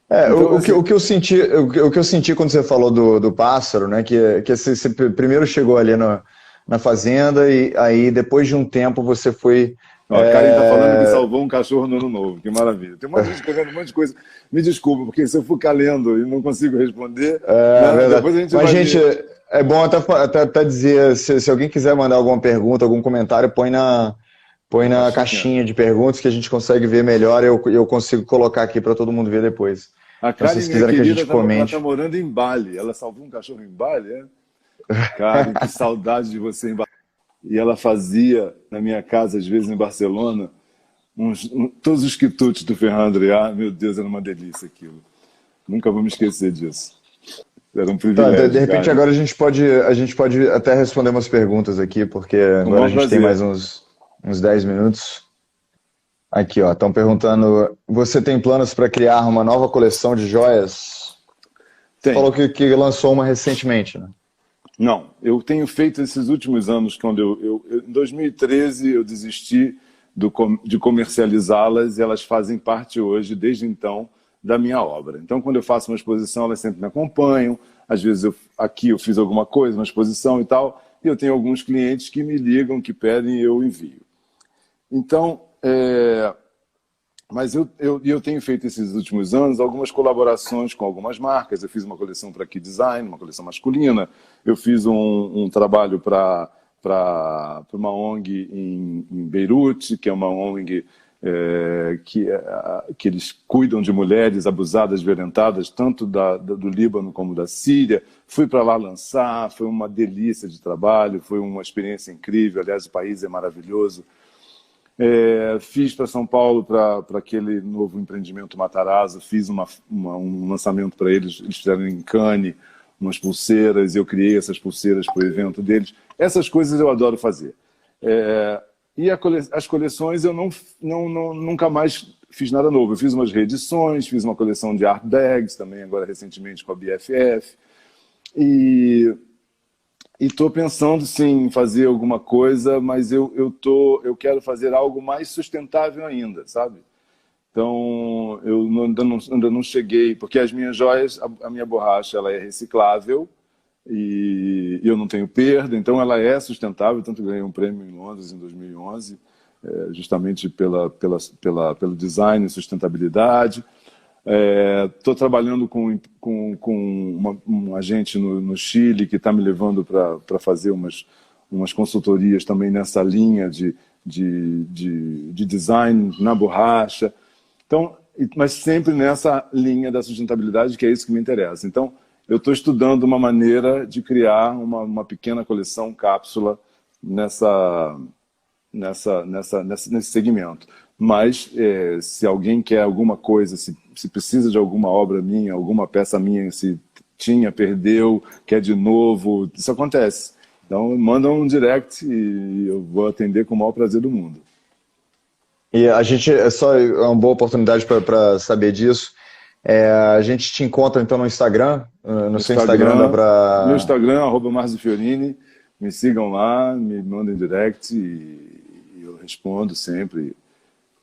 Então, o que eu senti quando você falou do pássaro, né? Que você primeiro chegou ali na fazenda e aí depois de um tempo você foi... Ó, a Karen está falando que salvou um cachorro no Ano Novo, que maravilha. Tem uma gente escrevendo um monte de coisa. Me desculpa, porque se eu ficar lendo e não consigo responder, né, depois a gente vai... Mas, gente, é bom até dizer, se alguém quiser mandar alguma pergunta, algum comentário, põe na caixinha de perguntas que a gente consegue ver melhor e eu consigo colocar aqui para todo mundo ver depois. A Karen, se vocês quiserem que a gente comente. Ela está morando em Bali. Ela salvou um cachorro em Bali, é? Karen, que saudade de você em Bali. E ela fazia, na minha casa, às vezes em Barcelona, todos os quitutes do Ferran Adrià. Meu Deus, era uma delícia aquilo. Nunca vou me esquecer disso. Era um privilégio. De repente, agora a gente pode até responder umas perguntas aqui, porque agora a gente tem mais uns 10 minutos. Aqui, ó, estão perguntando, você tem planos para criar uma nova coleção de joias? Você falou que lançou uma recentemente, né? Não, eu tenho feito esses últimos anos, quando em 2013 eu desisti de comercializá-las e elas fazem parte hoje, desde então, da minha obra. Então, quando eu faço uma exposição, elas sempre me acompanham. Às vezes aqui eu fiz alguma coisa, uma exposição e tal, e eu tenho alguns clientes que me ligam, que pedem e eu envio. Então, mas eu tenho feito esses últimos anos algumas colaborações com algumas marcas. Eu fiz uma coleção para Key Design, uma coleção masculina. Eu fiz um trabalho para uma ONG em Beirute, que é uma ONG que eles cuidam de mulheres abusadas, violentadas, tanto do Líbano como da Síria. Fui para lá lançar, foi uma delícia de trabalho, foi uma experiência incrível. Aliás, o país é maravilhoso. Fiz para São Paulo, para aquele novo empreendimento Matarazzo, fiz um lançamento para eles. Eles fizeram em Cannes umas pulseiras, eu criei essas pulseiras para o evento deles. Essas coisas eu adoro fazer. E as coleções eu nunca mais fiz nada novo. Eu fiz umas reedições, fiz uma coleção de art bags também, agora recentemente com a BFF. E estou pensando, sim, em fazer alguma coisa, mas eu quero fazer algo mais sustentável ainda, sabe? Então, eu ainda não cheguei, porque as minhas joias, a minha borracha, ela é reciclável e eu não tenho perda, então ela é sustentável. Tanto ganhei um prêmio em Londres em 2011, justamente pelo design e sustentabilidade. Estou trabalhando com um agente no Chile que está me levando para fazer umas consultorias também nessa linha de design na borracha. Então, mas sempre nessa linha da sustentabilidade, que é isso que me interessa. Então, eu estou estudando uma maneira de criar uma pequena coleção cápsula nesse segmento. Mas se alguém quer alguma coisa, se precisa de alguma obra minha, alguma peça minha, se perdeu, quer de novo, isso acontece. Então, manda um direct e eu vou atender com o maior prazer do mundo. E a gente, é uma boa oportunidade para saber disso. A gente te encontra então no Instagram? No seu Instagram dá para... Meu Instagram, @MárcioFiorini. Me sigam lá, me mandem direct e eu respondo sempre.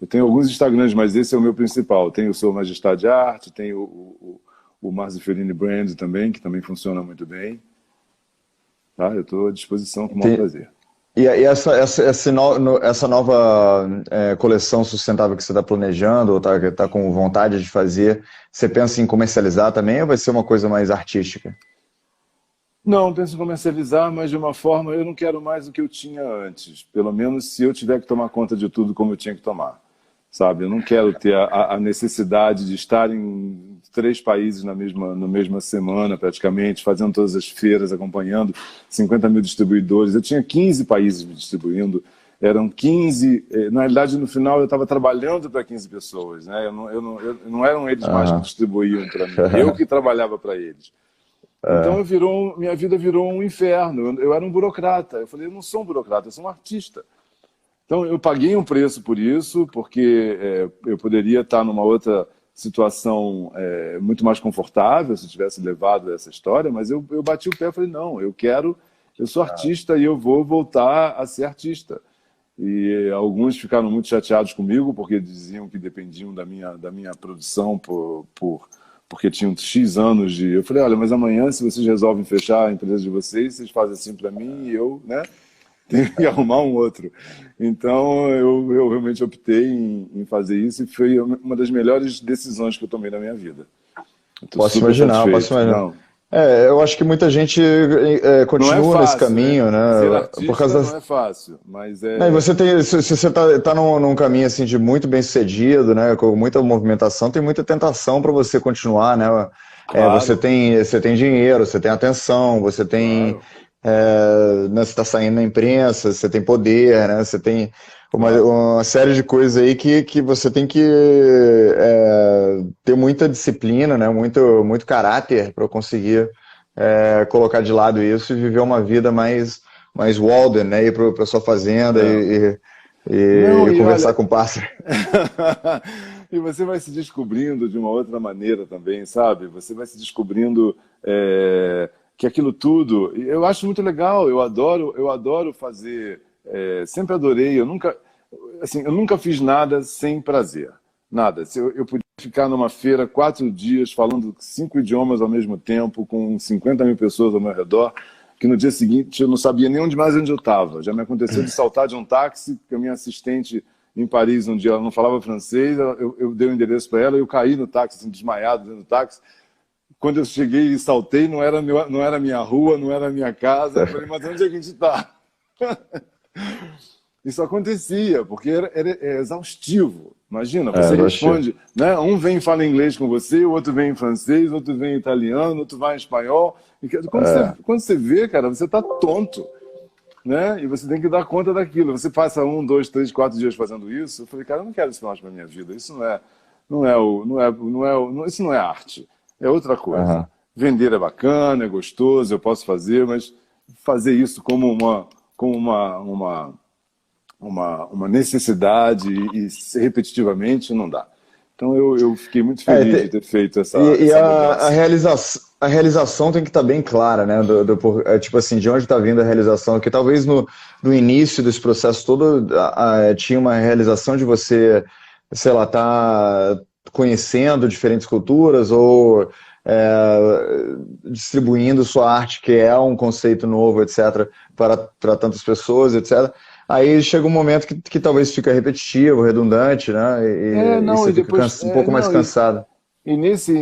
Eu tenho alguns Instagrams, mas esse é o meu principal. Tem o Sua Majestade Arte, tem o Márcio Fiorini Brand também, que também funciona muito bem. Tá? Eu estou à disposição com o maior prazer. E essa nova coleção sustentável que você está planejando, ou está com vontade de fazer, você pensa em comercializar também ou vai ser uma coisa mais artística? Não, penso em comercializar, mas de uma forma, eu não quero mais o que eu tinha antes. Pelo menos se eu tiver que tomar conta de tudo como eu tinha que tomar. Sabe? Eu não quero ter a necessidade de estar em 3 países na mesma semana, praticamente, fazendo todas as feiras, acompanhando 50 mil distribuidores. Eu tinha 15 países me distribuindo, eram 15. Na realidade, no final, eu estava trabalhando para 15 pessoas. Né? Não eram eles mais que distribuíam para mim, eu que trabalhava para eles. Então minha vida virou um inferno. Eu era um burocrata. Eu falei, eu não sou um burocrata, eu sou um artista. Então eu paguei um preço por isso, porque eu poderia estar numa outra situação muito mais confortável se tivesse levado essa história, mas eu bati o pé e falei, não, eu sou artista e eu vou voltar a ser artista. E alguns ficaram muito chateados comigo, porque diziam que dependiam da minha produção porque tinham X anos de... Eu falei, olha, mas amanhã, se vocês resolvem fechar a empresa de vocês fazem assim para mim e eu, né, tenho que arrumar um outro. Então, eu realmente optei em fazer isso e foi uma das melhores decisões que eu tomei na minha vida. Posso imaginar. Não. Eu acho que muita gente continua nesse caminho, né? Ser artista não é fácil, mas Não, e se você tá num caminho assim de muito bem sucedido, né? Com muita movimentação, tem muita tentação para você continuar, né? Claro. Você tem dinheiro, você tem atenção, você tem, né, você está saindo na imprensa, você tem poder, né? Você tem uma série de coisas aí que você tem que ter muita disciplina, né? Muito caráter para conseguir colocar de lado isso e viver uma vida mais Walden, né? Ir para sua fazenda e conversar com o parceiro. E você vai se descobrindo de uma outra maneira também, sabe? Você vai se descobrindo que aquilo tudo... Eu acho muito legal, eu adoro fazer... sempre adorei, eu nunca fiz nada sem prazer. Nada. Se eu podia ficar numa feira 4 dias falando 5 idiomas ao mesmo tempo, com 50 mil pessoas ao meu redor, que no dia seguinte eu não sabia nem onde eu estava. Já me aconteceu de saltar de um táxi, que a minha assistente em Paris um dia ela não falava francês, eu dei o endereço para ela e eu caí no táxi, assim, desmaiado dentro do táxi. Quando eu cheguei e saltei, não era minha rua, não era minha casa. Eu falei, mas onde é que a gente está? Isso acontecia, porque era exaustivo. Imagina, você responde, né? Um vem e fala inglês com você, o outro vem em francês, o outro vem em italiano, o outro vai em espanhol. E quando você vê, cara, você está tonto, né? E você tem que dar conta daquilo. Você passa 1, 2, 3, 4 dias fazendo isso. Eu falei, cara, eu não quero isso mais para minha vida. Isso isso não é arte. É outra coisa. Vender é bacana, é gostoso, eu posso fazer, mas fazer isso como uma necessidade e repetitivamente não dá. Então eu fiquei muito feliz de ter feito essa a realização tem que estar bem clara, né? Tipo assim, de onde está vindo a realização? Que talvez no início desse processo todo tinha uma realização de você, sei lá, tá conhecendo diferentes culturas ou distribuindo sua arte, que é um conceito novo, etc., para tantas pessoas, etc. Aí chega um momento que talvez fica repetitivo, redundante, né? E você fica um pouco mais cansado. E nesse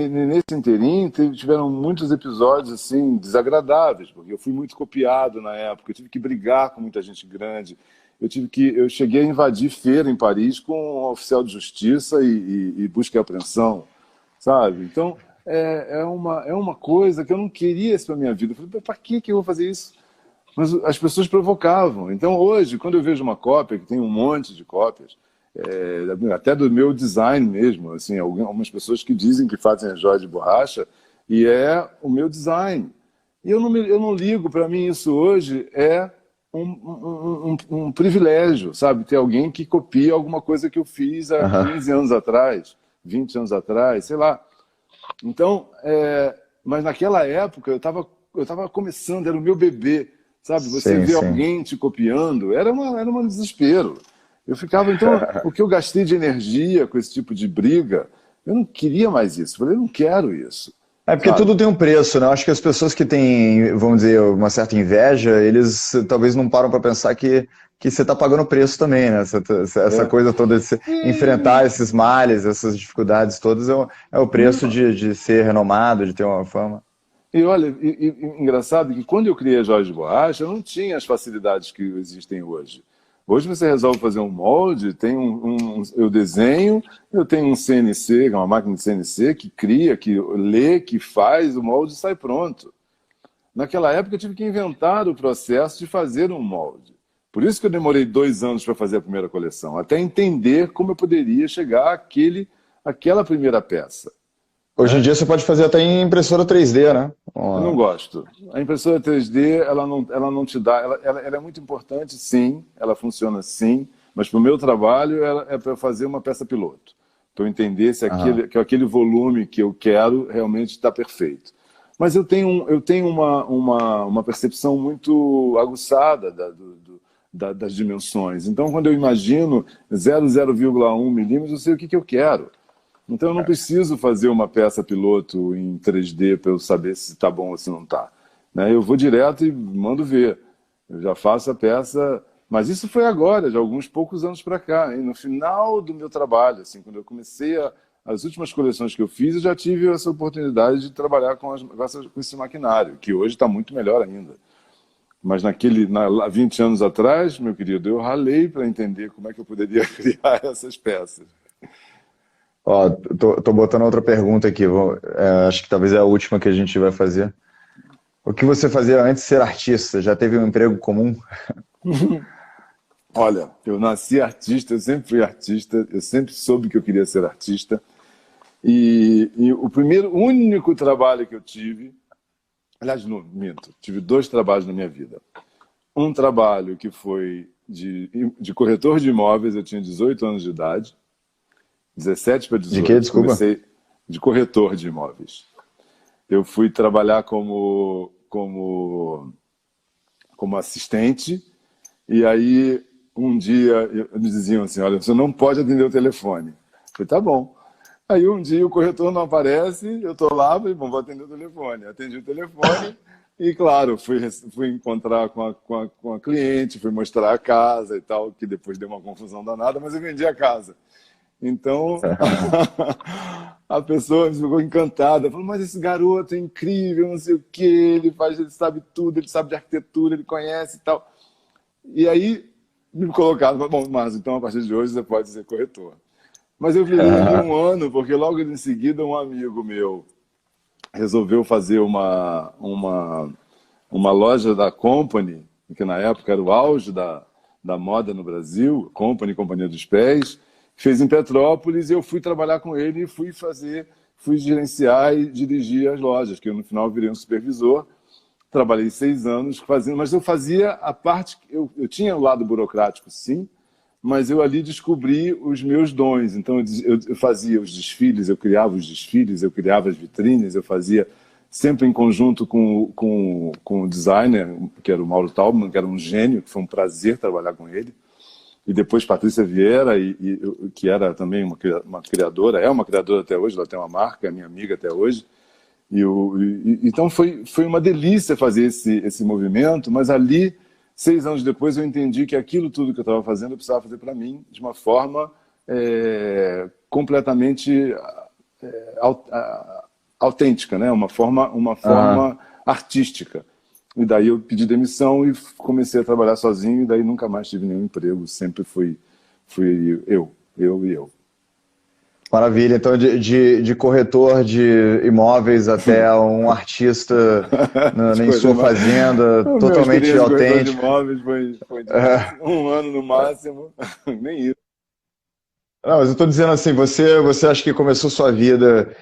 interim tiveram muitos episódios assim desagradáveis, porque eu fui muito copiado na época, eu tive que brigar com muita gente grande, eu cheguei a invadir feira em Paris com um oficial de justiça e busca e apreensão, sabe? Então é uma coisa que eu não queria isso para minha vida. Eu falei, para que eu vou fazer isso? Mas as pessoas provocavam. Então hoje, quando eu vejo uma cópia, que tem um monte de cópias, até do meu design mesmo, assim, algumas pessoas que dizem que fazem a joia de borracha, e é o meu design. E eu não ligo, para mim isso hoje é um privilégio, sabe? Ter alguém que copia alguma coisa que eu fiz há 15 anos atrás, 20 anos atrás, sei lá. Então, mas naquela época eu estava começando, era o meu bebê, sabe? Você vê alguém te copiando, era um desespero. Eu ficava, então, o que eu gastei de energia com esse tipo de briga, eu não queria mais isso. Eu falei, eu não quero isso. Porque tudo tem um preço, né? Eu acho que as pessoas que têm, vamos dizer, uma certa inveja, eles talvez não param para pensar que você está pagando preço também, né? Essa coisa toda de enfrentar esses males, essas dificuldades todas, é o preço de ser renomado, de ter uma fama. E olha, engraçado que quando eu criei a Joias de Borracha, eu não tinha as facilidades que existem hoje. Hoje você resolve fazer um molde, eu desenho, eu tenho um CNC, que é uma máquina de CNC, que cria, que lê, que faz, o molde sai pronto. Naquela época eu tive que inventar o processo de fazer um molde. Por isso que eu demorei 2 anos para fazer a primeira coleção, até entender como eu poderia chegar àquela primeira peça. Hoje em dia você pode fazer até em impressora 3D, né? Eu não gosto. A impressora 3D, ela não te dá... Ela é muito importante, sim. Ela funciona, sim. Mas para o meu trabalho, ela é para fazer uma peça piloto. Para eu entender se aquele volume que eu quero realmente está perfeito. Mas eu tenho uma percepção muito aguçada das dimensões. Então, quando eu imagino 0,1 milímetros, eu sei o que eu quero. Então eu não preciso fazer uma peça piloto em 3D para eu saber se está bom ou se não está. Né? Eu vou direto e mando ver. Eu já faço a peça... Mas isso foi agora, de alguns poucos anos para cá. E no final do meu trabalho, assim, quando eu comecei as últimas coleções que eu fiz, eu já tive essa oportunidade de trabalhar com esse maquinário, que hoje está muito melhor ainda. Mas 20 anos atrás, meu querido, eu ralei para entender como é que eu poderia criar essas peças. Ó, tô botando outra pergunta aqui, acho que talvez é a última que a gente vai fazer. O que você fazia antes de ser artista? Já teve um emprego comum? Olha, eu nasci artista, eu sempre fui artista, eu sempre soube que eu queria ser artista. E o único trabalho que eu tive, aliás, não minto, tive 2 trabalhos na minha vida. Um trabalho que foi de corretor de imóveis, eu tinha 18 anos de idade. 17 para 18. De quê? Desculpa. Comecei de corretor de imóveis. Eu fui trabalhar como assistente e aí um dia eles diziam assim, olha, você não pode atender o telefone. Eu falei, tá bom. Aí um dia o corretor não aparece, eu estou lá, falei, bom, vou atender o telefone. Atendi o telefone e, claro, fui encontrar com a cliente, fui mostrar a casa e tal, que depois deu uma confusão danada, mas eu vendi a casa. Então, a pessoa ficou encantada, falou, mas esse garoto é incrível, não sei o quê, ele sabe tudo, ele sabe de arquitetura, ele conhece e tal. E aí me colocaram, bom, mas então a partir de hoje você pode ser corretor. Mas eu virei um ano, porque logo em seguida um amigo meu resolveu fazer uma loja da Company, que na época era o auge da moda no Brasil, Companhia dos Pés, fez em Petrópolis, e eu fui trabalhar com ele e fui gerenciar e dirigir as lojas, que eu no final virei um supervisor. Trabalhei 6 anos fazendo, mas eu fazia a parte... Eu tinha o lado burocrático, sim, mas eu ali descobri os meus dons. Então eu fazia os desfiles, eu criava os desfiles, eu criava as vitrines, eu fazia sempre em conjunto com o designer, que era o Mauro Taubman, que era um gênio, que foi um prazer trabalhar com ele. E depois Patrícia Vieira, que era também uma criadora, é uma criadora até hoje, ela tem uma marca, é minha amiga até hoje. Então foi uma delícia fazer esse movimento, mas ali, 6 anos depois, eu entendi que aquilo tudo que eu estava fazendo eu precisava fazer para mim, de uma forma completamente autêntica, né? Uma forma artística. E daí eu pedi demissão e comecei a trabalhar sozinho, e daí nunca mais tive nenhum emprego, sempre fui eu. Maravilha, então de corretor de imóveis até um artista em sua fazenda, totalmente autêntico. De imóveis foi de 1 ano no máximo, nem isso. Não, mas eu estou dizendo assim, você acha que começou sua vida...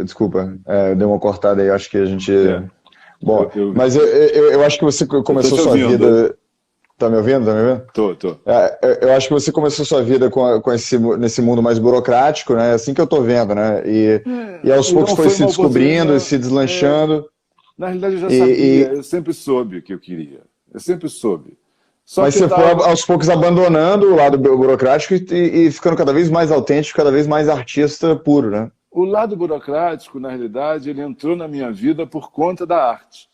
Desculpa, deu uma cortada aí, acho que a gente... Bom, mas eu acho que você começou sua vida... Tá me ouvindo? Tô. Eu acho que você começou sua vida nesse mundo mais burocrático, né? É assim que eu tô vendo, né? E aos poucos foi se descobrindo, se deslanchando. Na realidade eu já sabia, eu sempre soube o que eu queria. Eu sempre soube. Mas você foi aos poucos abandonando o lado burocrático e ficando cada vez mais autêntico, cada vez mais artista puro, né? O lado burocrático, na realidade, ele entrou na minha vida por conta da arte.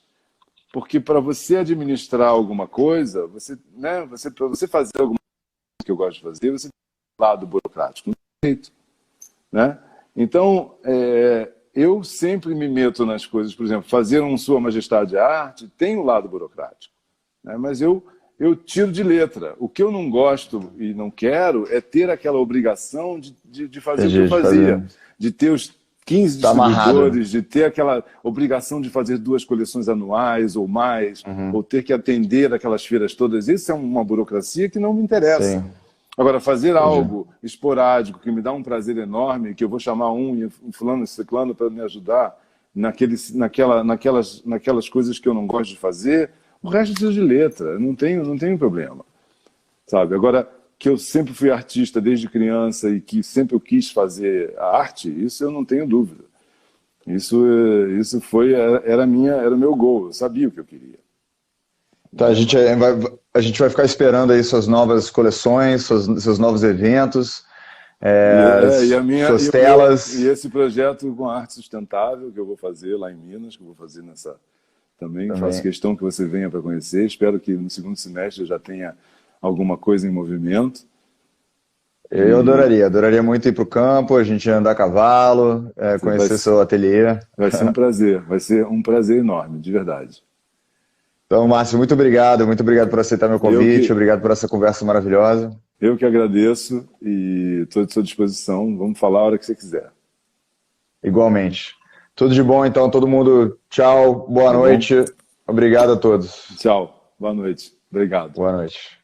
Porque para você administrar alguma coisa, para você fazer alguma coisa que eu gosto de fazer, você tem um lado burocrático. Não tem jeito, né? Então, eu sempre me meto nas coisas. Por exemplo, fazer um Sua Majestade Arte tem um lado burocrático, né? Mas eu tiro de letra. O que eu não gosto e não quero é ter aquela obrigação de fazer o que eu fazia. De ter os 15 distribuidores, de ter aquela obrigação de fazer 2 coleções anuais ou mais, ou ter que atender aquelas feiras todas. Isso é uma burocracia que não me interessa. Sim. Agora, fazer algo esporádico, que me dá um prazer enorme, que eu vou chamar um fulano e ciclano para me ajudar naquelas coisas que eu não gosto de fazer, o resto eu tiro de letra, não tenho problema. Sabe? Agora, que eu sempre fui artista desde criança e que sempre eu quis fazer a arte, isso eu não tenho dúvida. Isso era o meu goal, eu sabia o que eu queria. Então, a gente vai ficar esperando aí suas novas coleções, seus novos eventos, suas telas. E esse projeto com arte sustentável que eu vou fazer lá em Minas, que eu vou fazer também. Faço questão que você venha para conhecer. Espero que no segundo semestre já tenha alguma coisa em movimento. Eu adoraria muito ir para o campo, a gente andar a cavalo, conhecer seu ateliê. Vai ser um prazer enorme, de verdade. Então, Márcio, muito obrigado por aceitar meu convite, obrigado por essa conversa maravilhosa. Eu que agradeço e estou à sua disposição, vamos falar a hora que você quiser. Igualmente. Tudo de bom, então, todo mundo. Tchau, boa noite. Obrigado a todos. Tchau, boa noite. Obrigado. Boa noite.